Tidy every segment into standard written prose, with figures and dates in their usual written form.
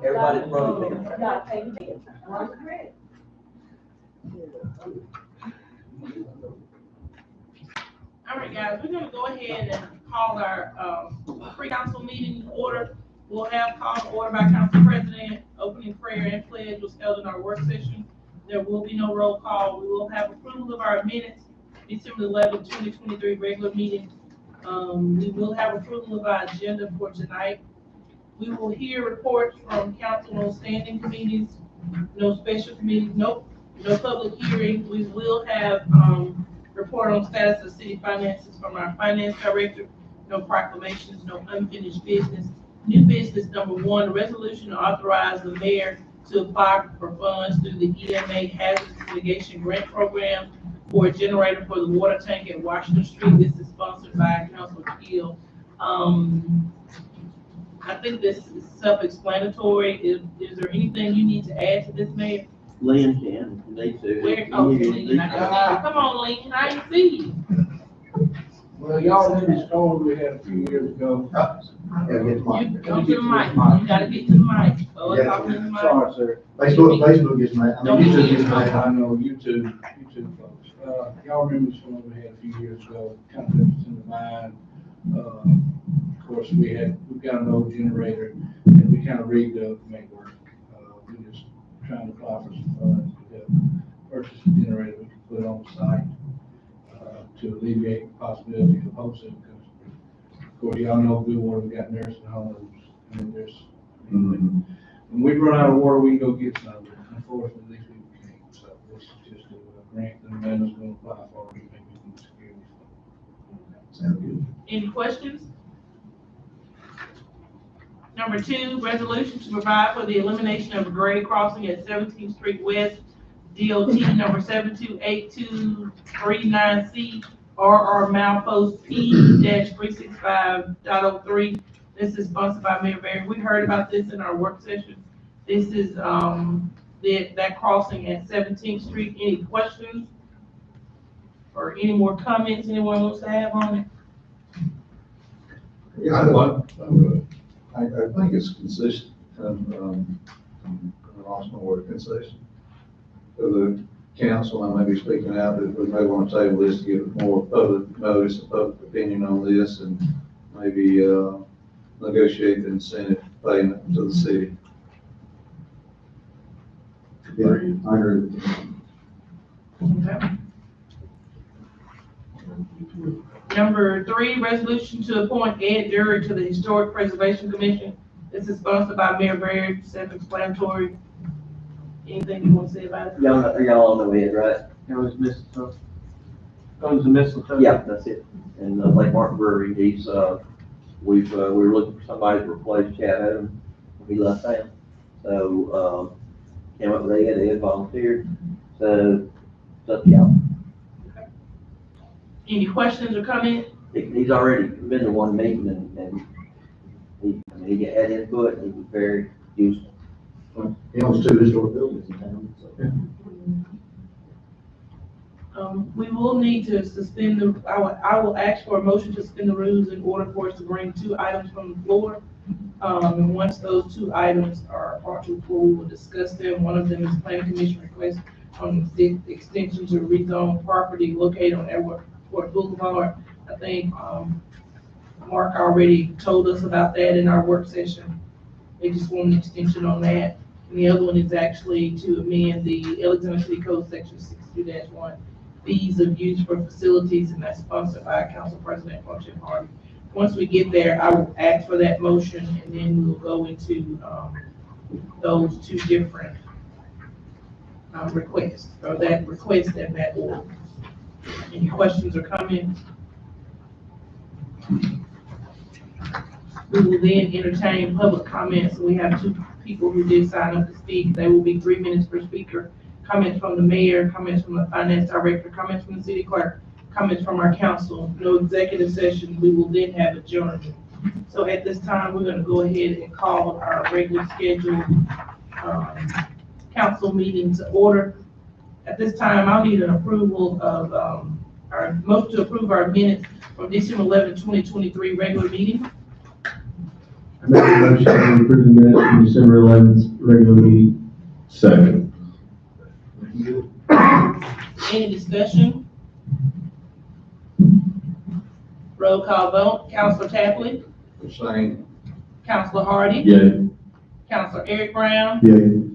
Everybody's broke. All right, guys, we're gonna go ahead and call our pre-council meeting in order. We'll have call to order by council president, opening prayer and pledge was held in our work session. There will be no roll call. We will have approval of our minutes, December 11, 2023 regular meeting. We will have approval of our agenda for tonight. We will hear reports from council on standing committees, no special committees, no public hearing. We will have report on status of city finances from our finance director, no proclamations, no unfinished business. New business number 1, resolution to authorize the mayor to apply for funds through the EMA Hazardous Mitigation Grant Program for a generator for the water tank at Washington Street. This is sponsored by Council Keel. I think this is self-explanatory. Is there anything you need to add to this, Mayor? Lynn can, they too. Where, oh, Lynn, I can see you. Come on, Lynn, I didn't see you. Well, y'all knew the storm we had a few years ago. You come to the mic, you gotta get to the mic. Oh, it's talking to the mic. Sorry, sir. Facebook gets mad. I mean, YouTube gets mad. I know, you too, folks. Y'all remember the storm we had a few years ago, kind of left us in the mind. Of course, we've got an old generator and we kind of rigged up to make it work. We're just trying to apply for some funds to purchase a generator we can put on site to alleviate the possibility of wholesale, because of course, y'all know good water, we got nursing homes, and when we run out of water, we can go get some, but unfortunately, these people can't. So this is just a grant that Amanda's going to apply for, we think we can secure this. Sound good. Any questions? Number 2, resolution to provide for the elimination of a grade crossing at 17th Street West, DOT number 728239C, RR milepost P-365.03. This is sponsored by Mayor Barry. We heard about this in our work session. This is that crossing at 17th Street. Any questions or any more comments anyone wants to have on it? Yeah, I think it's consistent, lost my word, concession. For the council, I may be speaking out, that we may want to table this to give more public notice and public opinion on this, and maybe negotiate the incentive payment to the city. Yeah, I agree. Okay. Number 3, resolution to appoint Ed Dury to the Historic Preservation Commission. This is sponsored by Mayor Barry, self-explanatory. Anything you want to say about it? Y'all all know Ed, right? It was mistletoe. Comes the mistletoe. Yeah, that's it. And Lake Martin Brewery, he's, we were looking for somebody to replace Chad Adams when he left town. So, came up with Ed volunteered, so it's up to y'all. Any questions or comments? He's already been to one meeting and he had input and he was very useful. He owns 2 historic buildings in town, so. We will need to suspend I will ask for a motion to suspend the rules in order for us to bring 2 items from the floor. And once those 2 items are brought to the floor, we will discuss them. One of them is planning commission request on the extension to rezone property located on Airport Boulevard. I think Mark already told us about that in our work session. They just want an extension on that. And the other one is actually to amend the Alexander City Code section 62-1, fees of use for facilities, and that's sponsored by Council President Function Harvey. Once we get there, I will ask for that motion, and then we'll go into those 2 different requests, or that request and that order. Any questions or comments? We will then entertain public comments. We have 2 people who did sign up to speak. They will be 3 minutes per speaker. Comments from the mayor, comments from the finance director, comments from the city clerk, comments from our council. No executive session. We will then have adjournment. So at this time, we're going to go ahead and call our regular scheduled council meeting to order. At this time, I'll need an approval of our motion to approve our minutes from December 11, 2023 regular meeting. Make a motion to approve the minutes from December 11th regular meeting. Second. Any discussion? Roll call vote, Counselor Tapley, Abstain. Counselor Hardy, Yay. Counselor Eric Brown, Yay.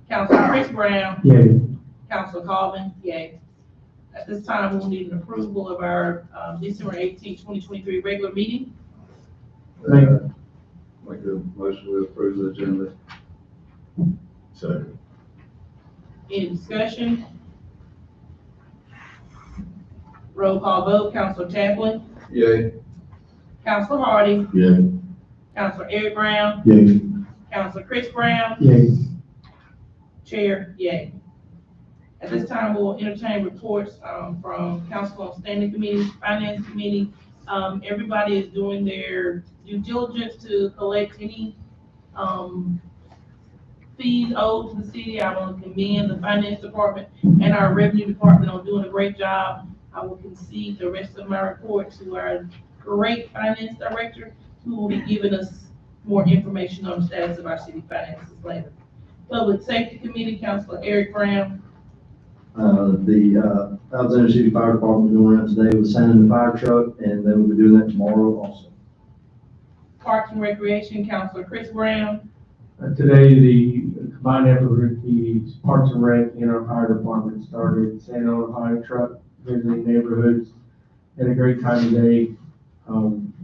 Counselor Chris Brown, Yay. Counselor Calvin, yay. At this time, we'll need an approval of our, December 18th, 2023 regular meeting. Make- Make a motion to approve the agenda. Second. Any discussion? Roll call vote, Counselor Tapley, Yay. Counselor Hardy, Yay. Counselor Eric Brown, Yay. Counselor Chris Brown, Yay. Chair, yay. At this time, we'll entertain reports, from council on standing committees, finance committee. Everybody is doing their due diligence to collect any, fees owed to the city. I want to commend the finance department and our revenue department on doing a great job. I will concede the rest of my report to our great finance director, who will be giving us more information on the status of our city finances later. Public Safety Committee, Councilor Eric Brown. The Alexander City Fire Department will going around today with sanding the fire truck, and they will be doing that tomorrow also. Parks and Recreation, Councilor Chris Brown. Today, the combined effort with the Parks and Rec and our fire department started sanding on a fire truck, visiting neighborhoods. Had a great time today.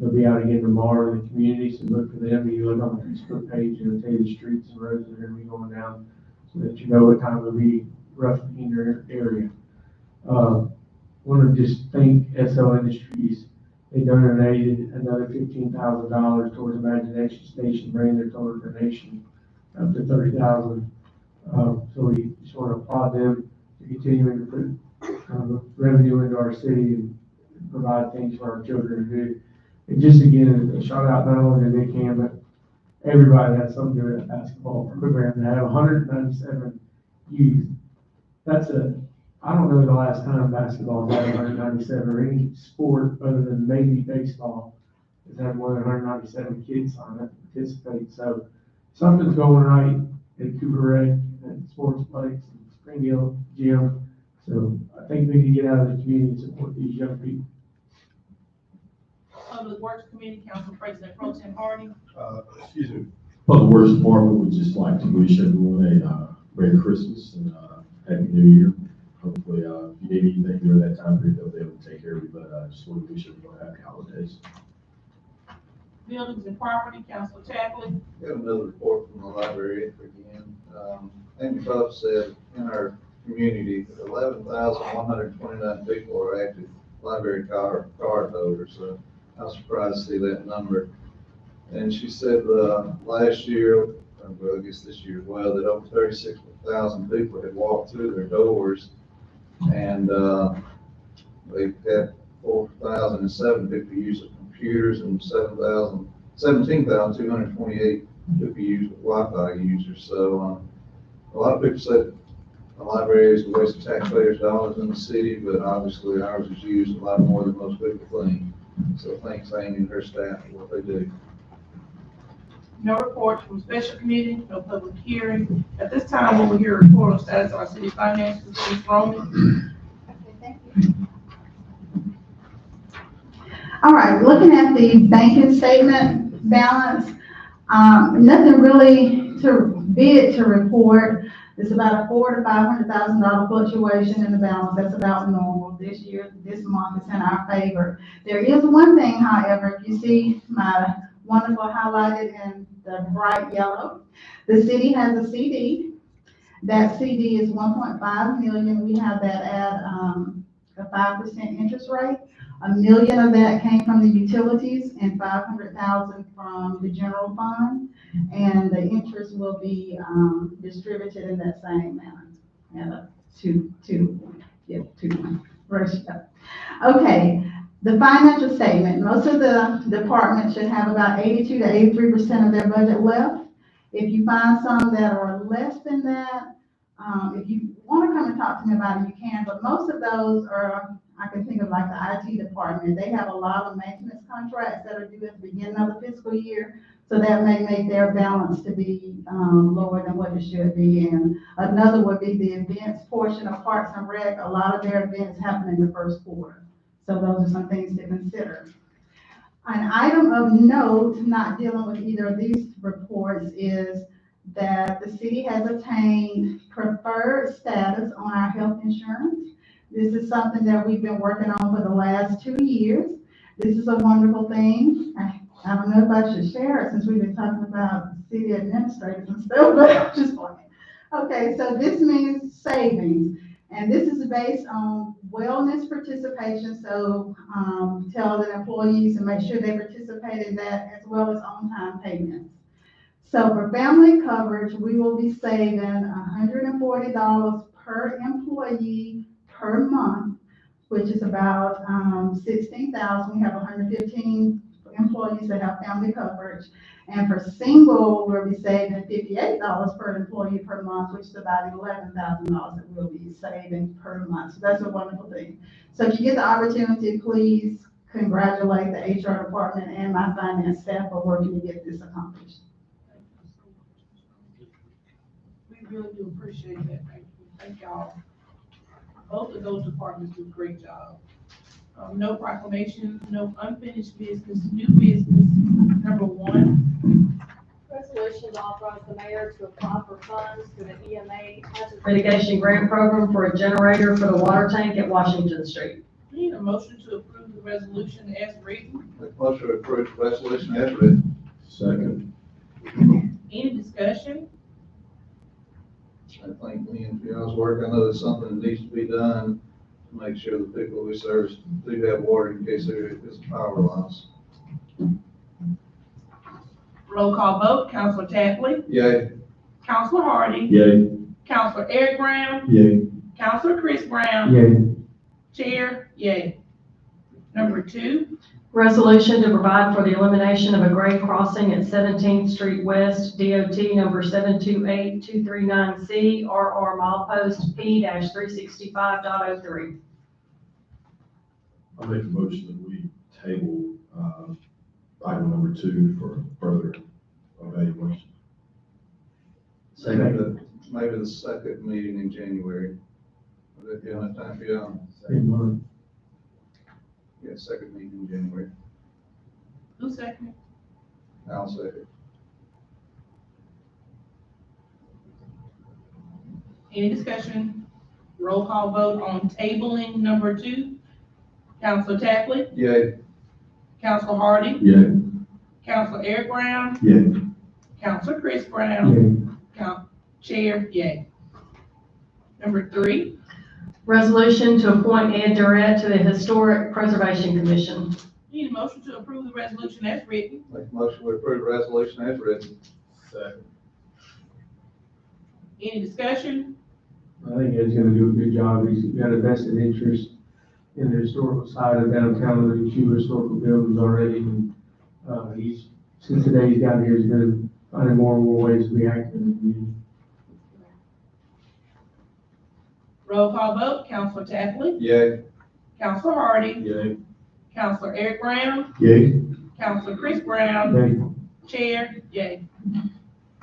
They'll be out again tomorrow in the community, so look for them. You look on the Facebook page, and it'll tell you the streets and roads that are gonna be going down, so that you know what time it'll be roughly in your area. Want to just thank SL Industries. They donated another $15,000 towards Imagination Station, bringing their total donation up to $30,000. So we just want to applaud them for continuing to put revenue into our city and provide things for our children to do. And just again, a shout out not only to Nick Ham, but everybody that's something to do with that basketball program. They have 197 youth. I don't know the last time basketball had 197, or any sport other than maybe baseball has had more than 197 kids on it to participate. So something's going right at Cooper Rec and Sportsplex and Springfield Gym. So I think we can get out of the community and support these young people. Public Works Committee, Council President Pro Tem Hardy. Excuse me. Public Works Department would just like to wish everyone a Merry Christmas and Happy New Year. Hopefully, if you need anything during that time period, they'll be able to take care of you, but I just want to wish everyone happy holidays. Buildings and Property, Councilor Tapley. Got another report from the library again. Amy Buff said in our community, 11,129 people are active library card holders. So I was surprised to see that number. And she said last year, well, I guess this year as well, that over 36,000 people had walked through their doors, and they had 4,007 people use of computers and 17,228 people use of Wi-Fi users. So a lot of people said the library is a waste of taxpayers' dollars in the city, but obviously ours is used a lot more than most people think. So thanks Amy and her staff for what they do. No reports from special committee, no public hearing. At this time, we will hear a report on status of our city finances. Ms. Roman. Okay, thank you. All right, looking at the banking statement balance, nothing really to report. It's about a $400,000 to $500,000 fluctuation in the balance. That's about normal. This year, this month is in our favor. There is one thing, however, if you see my wonderful highlighted in the bright yellow, the city has a CD. That CD is 1.5 million. We have that at a 5% interest rate. $1 million of that came from the utilities and 500,000 from the general fund. And the interest will be distributed in that same manner at a 2:1 ratio. Okay, the financial statement. Most of the departments should have about 82 to 83% of their budget left. If you find some that are less than that, if you want to come and talk to me about it, you can, but most of those are, I can think of like the IT department. They have a lot of maintenance contracts that are due at the beginning of the fiscal year. So that may make their balance to be, lower than what it should be. And another would be the events portion of Parks and Rec. A lot of their events happen in the first quarter. So those are some things to consider. An item of note, not dealing with either of these reports, is that the city has attained preferred status on our health insurance. This is something that we've been working on for the last 2 years. This is a wonderful thing. I don't know if I should share it since we've been talking about city administrators and stuff, but I'm just playing. Okay, so this means savings, and this is based on wellness participation, so, tell the employees and make sure they participate in that, as well as on-time payments. So for family coverage, we will be saving $140 per employee per month, which is about, 16,000. We have 115 employees that have family coverage. And for single, we'll be saving $58 per employee per month, which is about $11,000 that we'll be saving per month. So that's a wonderful thing. So if you get the opportunity, please congratulate the HR department and my finance staff for working to get this accomplished. We really do appreciate that. Thank y'all. Both of those departments do a great job. No proclamation, no unfinished business, new business. Number 1. Resolution to authorize the mayor to apply for funds through the EMA Hazard Mitigation Grant Program for a generator for the water tank at Washington Street. Need a motion to approve the resolution as written. Make a motion to approve the resolution as written. Second. Any discussion? I think Lynn, for y'all's work, I know it's something that needs to be done to make sure the people we serve do have water in case there is power loss. Roll call vote. Counselor Tapley. Yay. Counselor Hardy. Yay. Counselor Eric Brown. Yay. Counselor Chris Brown. Yay. Chair, yay. Number 2. Resolution to provide for the elimination of a grade crossing at 17th Street West, DOT number 728239C, RR milepost P-365.03. I'll make a motion that we table, item number 2 for further evaluation. Maybe the second meeting in January. Would that be enough time for y'all? Same month. Yeah, second meeting in January. Who seconded? I'll second. Any discussion? Roll call vote on tabling number 2. Counselor Tapley. Yay. Counselor Hardy. Yay. Counselor Eric Brown. Yay. Counselor Chris Brown. Yay. Chair, yay. Number 3. Resolution to appoint Ed Durrett to the Historic Preservation Commission. Need a motion to approve the resolution as written. Make a motion to approve the resolution as written. Second. Any discussion? I think Ed's gonna do a good job. He's got a vested interest in the historical side of downtown, with a few historical buildings already. And, since the day he's got here, he's been finding more and more ways to be active in the community. Roll call vote. Counselor Tapley. Yay. Counselor Hardy. Yay. Counselor Eric Brown. Yay. Counselor Chris Brown. Yay. Chair, yay.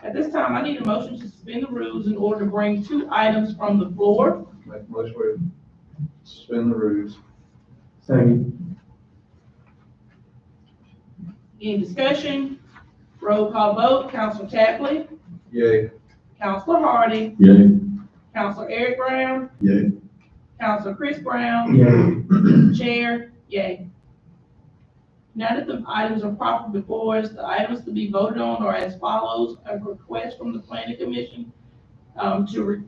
At this time, I need a motion to suspend the rules in order to bring 2 items from the floor. Make a motion to suspend the rules. Second. Any discussion? Roll call vote. Counselor Tapley. Yay. Counselor Hardy. Yay. Counselor Eric Brown. Yay. Counselor Chris Brown. Yay. Chair, yay. Now that the items are proper before us, the items to be voted on are as follows. A request from the planning commission.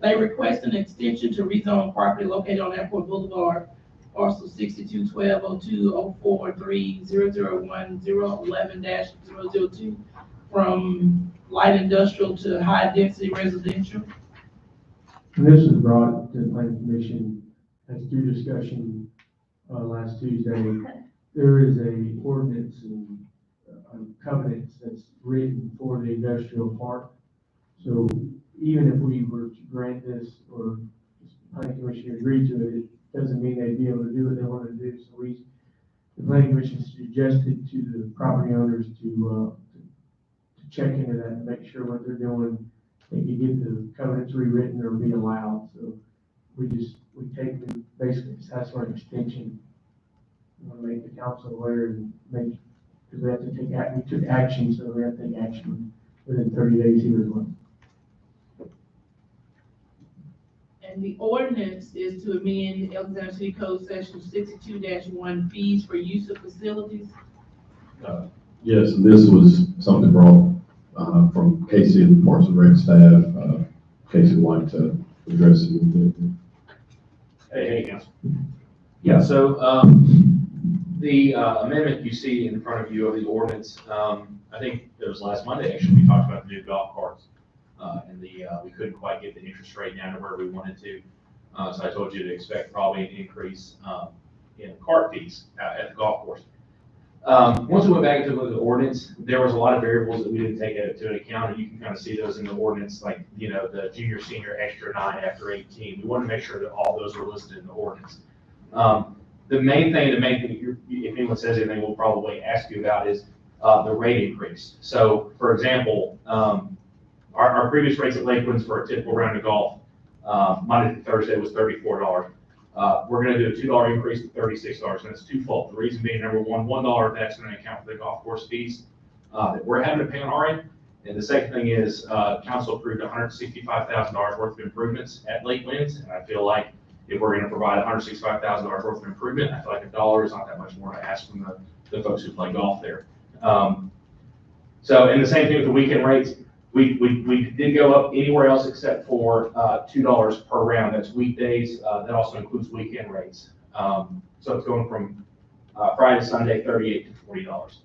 They request an extension to rezone property located on Airport Boulevard, parcel 621202043001-011-002 from light industrial to high density residential. And this was brought to the planning commission as through discussion, last Tuesday. There is a ordinance and covenants that's written for the industrial park. So even if we were to grant this or the planning commission agreed to it, it doesn't mean they'd be able to do what they want to do. So the planning commission suggested to the property owners to check into that, and make sure what they're doing, they can get the covenants rewritten or be allowed, so we basically just ask for an extension. We want to make the council aware and make, because we have to we took action, so we have to take action within 30 days here as well. And the ordinance is to amend Alexander City Code Section 62-1 fees for use of facilities. Yes, and this was something brought, from Casey and the Parks and Rec staff. Casey would like to address it with the. Hey, Council. Yeah, so, the amendment you see in front of you of the ordinance, I think it was last Monday, actually, we talked about the new golf carts. And we couldn't quite get the interest rate down to where we wanted to. So I told you to expect probably an increase, in cart fees at the golf course. Once we went back into the ordinance, there was a lot of variables that we didn't take into account, and you can kind of see those in the ordinance, like, the junior, senior, extra 9 after 18. We wanted to make sure that all those were listed in the ordinance. The main thing if anyone says anything, we'll probably ask you about is the rate increase. So, for example, our previous rates at Lakewinds for a typical round of golf, Monday through Thursday was $34. We're going to do a $2 increase to $36, and it's twofold. The reason being, number one, $1 of that's going to account for the golf course fees that we're having to pay on our end. And the second thing is, council approved $165,000 worth of improvements at Lakewinds, and I feel like if we're going to provide $165,000 worth of improvement, I feel like $1 is not that much more to ask from the folks who play golf there. So, and the same thing with the weekend rates. We didn't go up anywhere else except for $2 per round. That's weekdays. That also includes weekend rates. So it's going from Friday to Sunday, $38 to $40.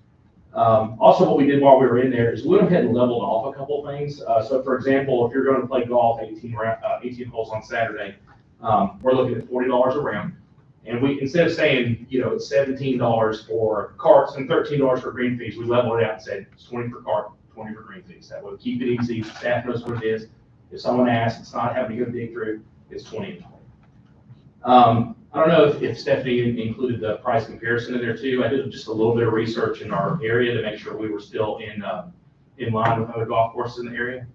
Also, what we did while we were in there is we went ahead and leveled off a couple of things. So, for example, if you're going to play golf 18 holes on Saturday, we're looking at $40 a round. And we, instead of saying, it's $17 for carts and $13 for green fees, we leveled it out and said it's 20 for cart, 20 for green fees. That would keep it easy. Staff knows what it is. If someone asks, it's not having to go dig through, it's 20 and 20. I don't know if Stephanie included the price comparison in there too. I did just a little bit of research in our area to make sure we were still in line with other golf courses in the area.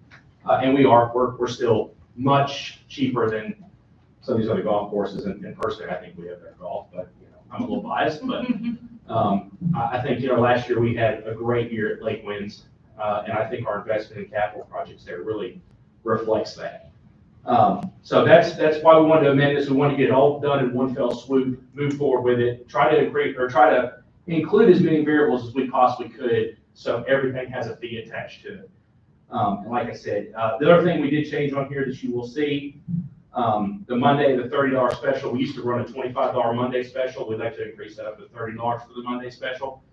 And we are, we're still much cheaper than some of these other golf courses. And personally, I think we have better golf, but I'm a little biased, but I think, last year we had a great year at Lakewinds. And I think our investment in capital projects there really reflects that. So that's why we wanted to amend this. We wanted to get it all done in one fell swoop, move forward with it, try to include as many variables as we possibly could, so everything has a fee attached to it. And like I said, the other thing we did change on here that you will see, the Monday, the $30 special. We used to run a $25 Monday special. We'd like to increase that up to $30 for the Monday special.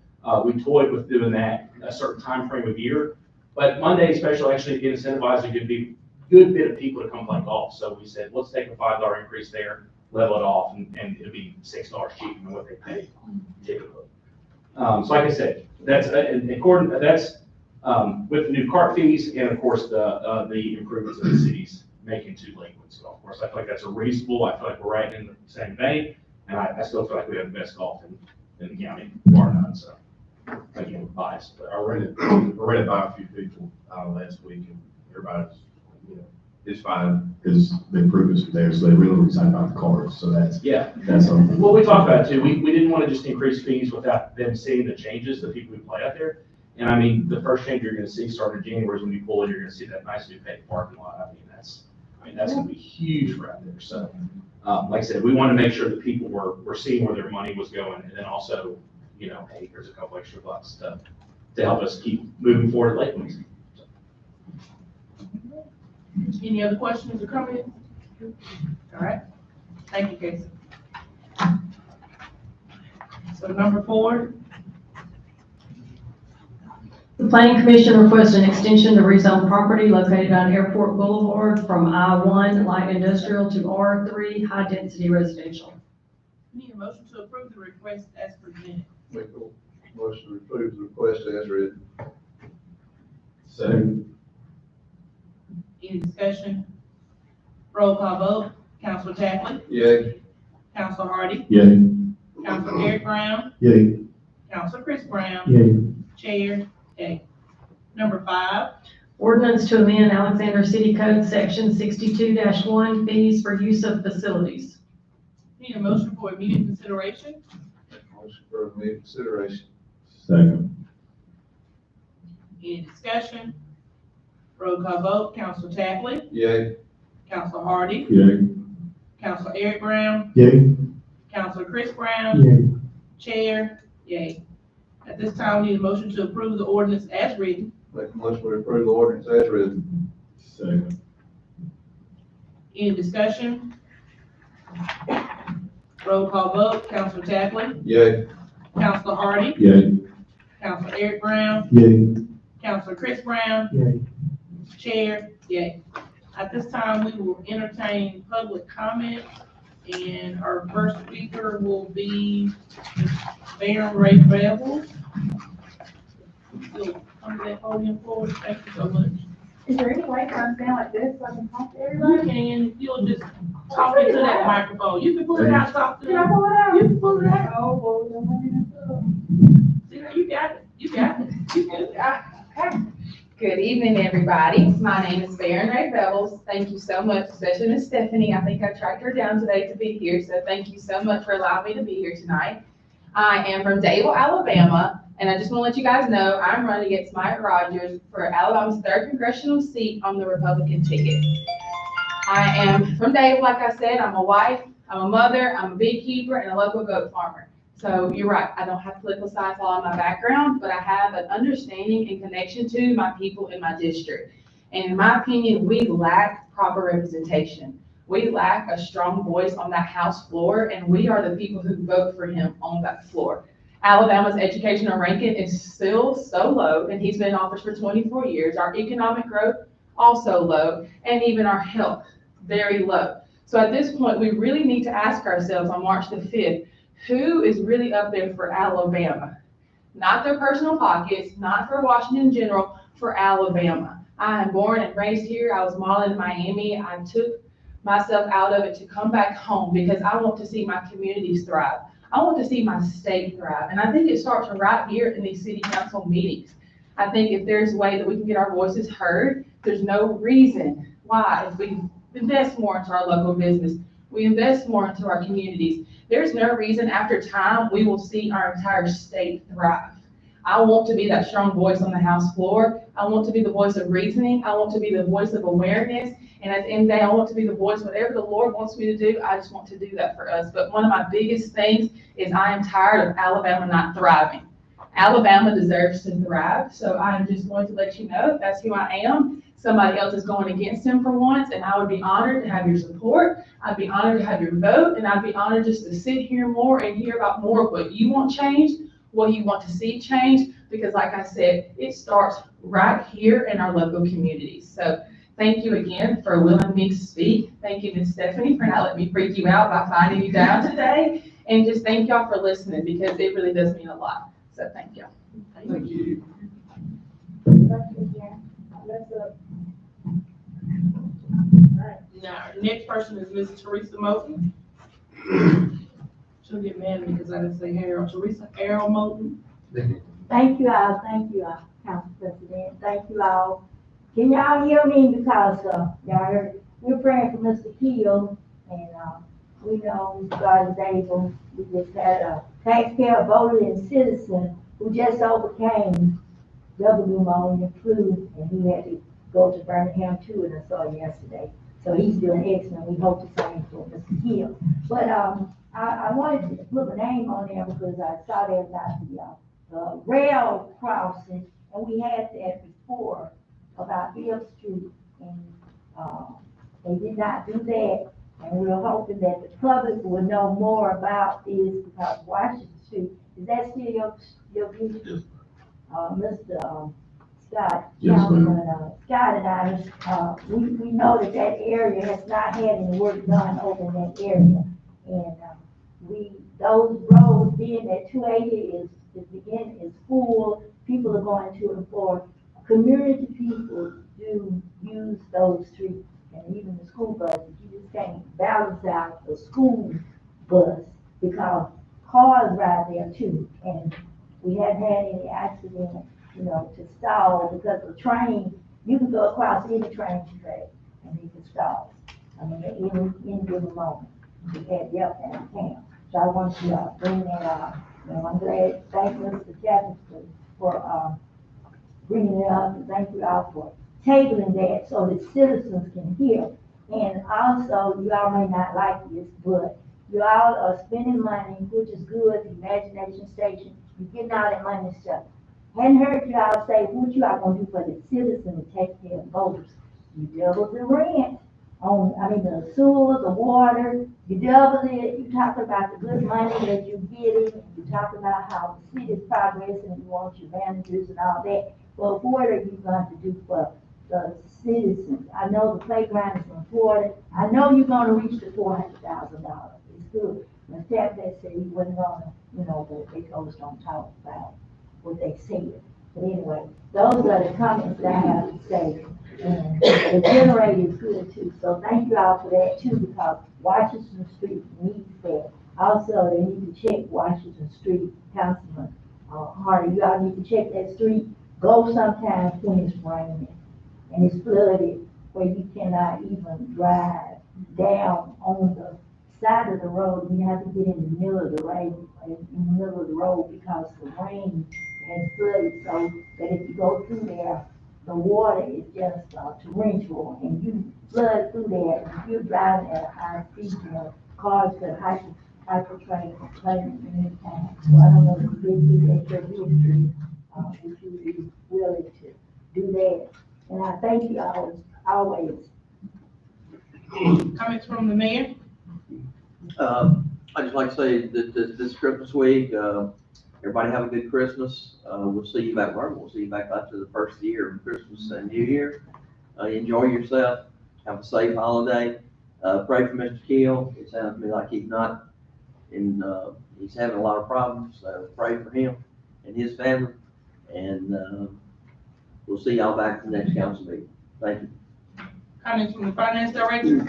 We toyed with doing that a certain time frame of year, but Monday special actually incentivizes a good bit of people to come play golf. So we said, let's take a $5 increase there, level it off, and it'll be $6 cheaper than what they pay typically. So like I said, that's with the new cart fees and of course the improvements that the city's making to Lakewinds Golf Course. I feel like that's a reasonable. I feel like we're right in the same vein, and I still feel like we have the best golf in the county, bar none. So again, biased, but I ran it by a few people last week, and everybody's, it's fine because the improvements are there, so they really were excited about the cars. So that's something. Well, we talked about it too. We didn't want to just increase fees without them seeing the changes, the people who play out there. And I mean, the first change you're going to see starting in January is when you pull in, you're going to see that nice new paved parking lot. That's going to be huge for out there. So, like I said, we wanted to make sure that people were seeing where their money was going, and then also, hey, here's a couple extra bucks to help us keep moving forward at Lakewinds. Any other questions or comments? All right. Thank you, Casey. So number 4. The Planning Commission requests an extension to rezone property located on Airport Boulevard from I-1 light industrial to R3 high density residential. Need a motion to approve the request as presented. Make a motion to approve the request as written. Second. Any discussion? Roll call vote. Counselor Tapley? Yay. Counselor Hardy? Yay. Counselor Eric Brown? Yay. Counselor Chris Brown? Yeah, Chair? Yay. Number 5, Ordinance to amend Alexander City Code Section 62-1, fees for use of facilities. need a motion for immediate consideration. Motion for immediate consideration. Second. Any discussion? Roll call vote, Counselor Tapley, Yay. Counselor Hardy, Yay. Counselor Eric Brown, Yay. Counselor Chris Brown, Yay. Chair, yay. At this time, we need a motion to approve the ordinance as written. Make a motion to approve the ordinance as written. Second. Any discussion? Roll call vote, Counselor Tapley, Yay. Counselor Hardy, Yay. Counselor Eric Brown, Yay. Counselor Chris Brown, Yay. Chair, yay. At this time, we will entertain public comment, and our first speaker will be Baron Ray Bevel. You'll come to that podium forward, thank you so much. Is there any way I'm down like this so I can talk to You everybody? can, you'll just talk into that microphone, you can pull it out, talk to Can I them, pull it out? you can pull it out. Oh, well, then See, now you got it, you got it, you got it. Okay. Good evening, everybody. My name is Baron Ray Bevels. Thank you so much, especially Miss Stephanie. I think I tracked her down today to be here, so thank you so much for allowing me to be here tonight. I am from Dable, Alabama, and I just want to let you guys know I'm running against Mike Rogers for Alabama's 3rd congressional seat on the Republican ticket. I am from Dable, like I said. I'm a wife, I'm a mother, I'm a beekeeper, and a local goat farmer. So you're right, I don't have political science all in my background, but I have an understanding and connection to my people in my district. And in my opinion, we lack proper representation. We lack a strong voice on that House floor, and we are the people who vote for him on that floor. Alabama's educational ranking is still so low, and he's been in office for 24 years. Our economic growth also low, and even our health very low. So at this point, we really need to ask ourselves on March the 5th, who is really up there for Alabama? Not their personal pockets, not for Washington in general, for Alabama. I am born and raised here. I was modeled in Miami. I took myself out of it to come back home because I want to see my communities thrive. I want to see my state thrive. And I think it starts right here in these city council meetings. I think if there's a way that we can get our voices heard, there's no reason why, if we invest more into our local business, we invest more into our communities, there's no reason after time we will see our entire state thrive. I want to be that strong voice on the House floor. I want to be the voice of reasoning. I want to be the voice of awareness. And at the end of the day, I want to be the voice, whatever the Lord wants me to do, I just want to do that for us. But one of my biggest things is I am tired of Alabama not thriving. Alabama deserves to thrive. So I am just going to let you know that's who I am. Somebody else is going against him for once, and I would be honored to have your support. I'd be honored to have your vote, and I'd be honored just to sit here more and hear about more of what you want changed, what you want to see change, because like I said, it starts right here in our local communities. So thank you again for willing me to speak. Thank you, Ms. Stephanie, for not letting me freak you out by finding you down today. And just thank y'all for listening, because it really does mean a lot. So thank y'all. Thank you. Now, our next person is Ms. Teresa Moulton. She'll get mad because I didn't say Harold. Teresa Errol Moulton. Thank you all, Council President, thank you all. Can y'all hear me? Because, y'all heard, we're praying for Mr. Keel, and, we know God is able. We just had a taxpayer voter and citizen who just overcame double pneumonia flu, and he had to go to Birmingham too, and I saw him yesterday. So he's doing excellent. We hope the same for Mr. Keel. But, I wanted to put my name on there because I saw there about the rail crossing, and we had that before about Hill Street, and they did not do that, and we were hoping that the public would know more about this, because Washington Street, is that still your vision? Mr. Scott, Yes, ma'am. Councilman Scott and I, we know that that area has not had any work done over in that area, and those roads being at 280 is full. People are going to and for. Community people do use those streets, and even the school buses. You just can't balance out the school bus because cars ride there too. And we haven't had any accidents you know, to stall, because the train, you can go across any train track and it can stall. I mean, at any given moment, you have the up and down. So I want to, bring that up. You know, I'm glad, thank Mr. Captain for, bringing it up, and thank you all for tabling that so that citizens can hear. And also, you all may not like this, but you all are spending money, which is good, the Imagination Station, you're getting all that money and stuff. Hadn't heard you all say what you all gonna do for the citizens to take care of voters. You double the rent on, I mean, the sewer, the water, you double it, you talk about the good money that you're getting, you talk about how the city's progressing, you want your managers and all that. Well, what are you going to do for the citizens? I know the playground is important. I know you're gonna reach the $400,000. It's good. Mr. Tapley said he wasn't gonna, you know, but they told us don't talk about what they said. But anyway, those are the comments that I have to say. And the generator is good too. So thank you all for that too, because Washington Street needs that. Also, they need to check Washington Street, Councilman Hardy. You all need to check that street. Go sometimes when it's raining and it's flooded where you cannot even drive down on the side of the road. You have to get in the middle of the rain, in the middle of the road because the rain has flooded so that if you go through there, the water is just torrential and you flood through there. If you're driving at a high speed, you know, cars could hypertrain any time. So I don't know if you did do that your history. If you be willing to do that. And I thank you always. Comments from the mayor? I'd just like to say that this Christmas week, everybody have a good Christmas. We'll see you back, we'll see you back after the first year of Christmas and New Year. Enjoy yourself. Have a safe holiday. Pray for Mr. Keel. It sounds to me like he's not in, he's having a lot of problems, so pray for him and his family. And we'll see y'all back at the next council meeting. Thank you. Comments from the finance director?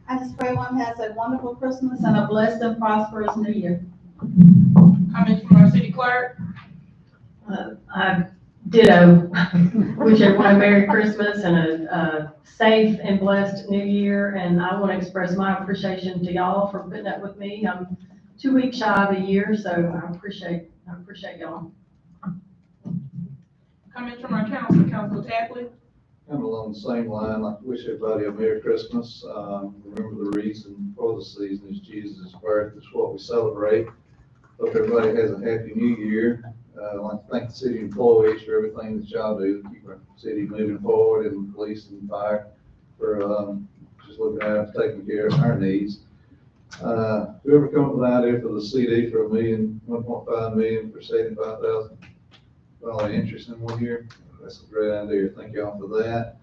I just pray everyone has a wonderful Christmas and a blessed and prosperous New Year. Comments from our city clerk? I ditto. Wish everyone a Merry Christmas and a safe and blessed New Year. And I want to express my appreciation to y'all for putting up with me. I'm 2 weeks shy of a year, so I appreciate y'all. Comments from our Council Tapley? Kind of along the same line, I wish everybody a Merry Christmas. Remember the reason for the season is Jesus' birth. It's what we celebrate. Hope everybody has a happy new year. I'd like to thank the city employees for everything that y'all do to keep our city moving forward, and police and fire for just looking at us, taking care of our needs. Whoever come up with an idea for the CD for $1.5 million for $75,000 interest in 1 year, that's a great idea. Thank y'all for that.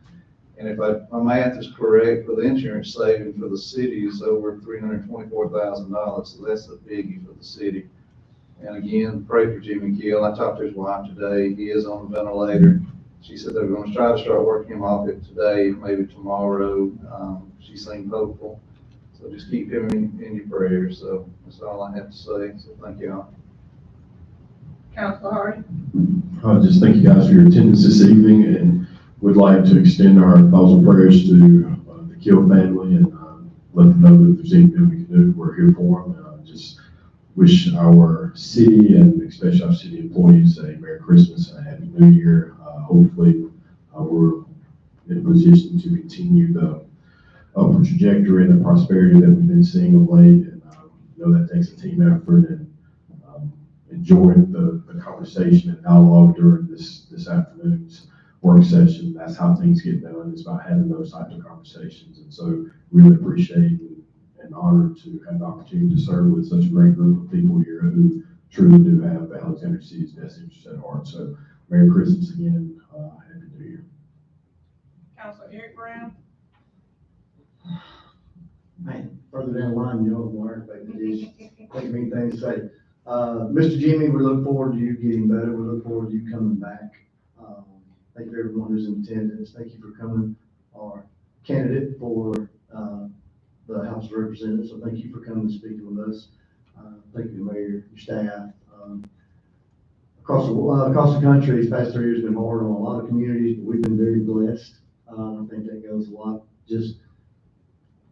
And if my math is correct, for the insurance saving for the city is over $324,000, so that's a biggie for the city. And again, pray for Jimmy Keel. I talked to his wife today. He is on the ventilator. She said they're going to try to start working him off it today, maybe tomorrow. She seemed hopeful. So just keep him in your prayers. So that's all I have to say. So thank y'all. Councilor Hardy? Just thank you guys for your attendance this evening, and would like to extend our thoughts and prayers to the Keel family and let them know that if there's anything we can do, we're here for them. Just wish our city and especially our city employees a Merry Christmas and a Happy New Year. Hopefully, we're in a position to continue the upward trajectory and the prosperity that we've been seeing of late. And know that takes a team effort, and enjoying the conversation and dialogue during this afternoon's work session. That's how things get done. It's about having those types of conversations. And so really appreciate and honored to have the opportunity to serve with such a great group of people here who truly do have Alexander City's best interest at heart. So Merry Christmas again. Happy New Year. Councilor Eric Brown? Man, further down the line, you know, Mark, but it's take me things to say. Mr. Jimmy, we look forward to you getting better. We look forward to you coming back. Thank you everyone who's in attendance. Thank you for coming, our candidate for the House of Representatives. So thank you for coming and speaking with us. Thank you, Mayor, your staff. Of across the country, these past 3 years have been hard on a lot of communities, but we've been very blessed. I think that goes a lot, just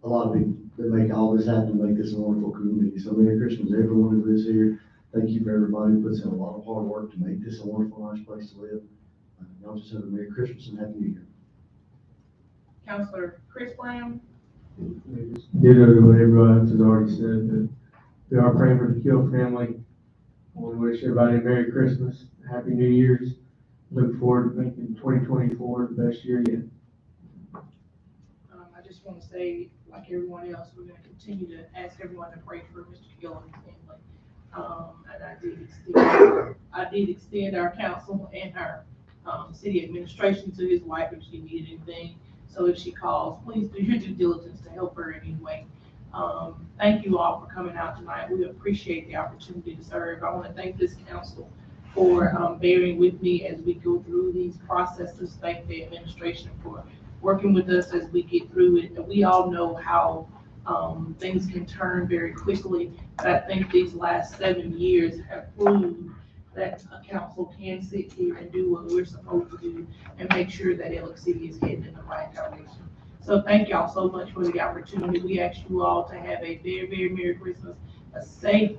a lot of people that make all this happen, make this a wonderful community. So Merry Christmas, to everyone who lives here. Thank you for everybody who puts in a lot of hard work to make this a wonderful, nice place to live. Y'all just have a Merry Christmas and Happy New Year. Counselor Chris Brown? Ditto to what everyone else has already said, that we are praying for the Kill family. We wish everybody a Merry Christmas, Happy New Year's. Look forward to making 2024 the best year yet. I just want to say, like everyone else, we're going to continue to ask everyone to pray for Mr. Gill and his family. And I did extend our counsel and our city administration to his wife if she needed anything. So if she calls, please do your due diligence to help her in any way. Thank you all for coming out tonight. We appreciate the opportunity to serve. I want to thank this council for bearing with me as we go through these processes. Thank the administration for working with us as we get through it. We all know how things can turn very quickly, but I think these last 7 years have proved that a council can sit here and do what we're supposed to do and make sure that Ellick City is heading in the right direction. So thank y'all so much for the opportunity. We ask you all to have a very, very Merry Christmas, a safe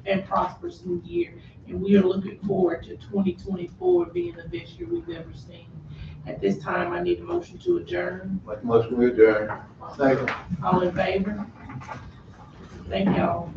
and prosperous new year. And we are looking forward to 2024 being the best year we've ever seen. At this time, I need a motion to adjourn. Make a motion to adjourn. Second. All in favor? Thank y'all.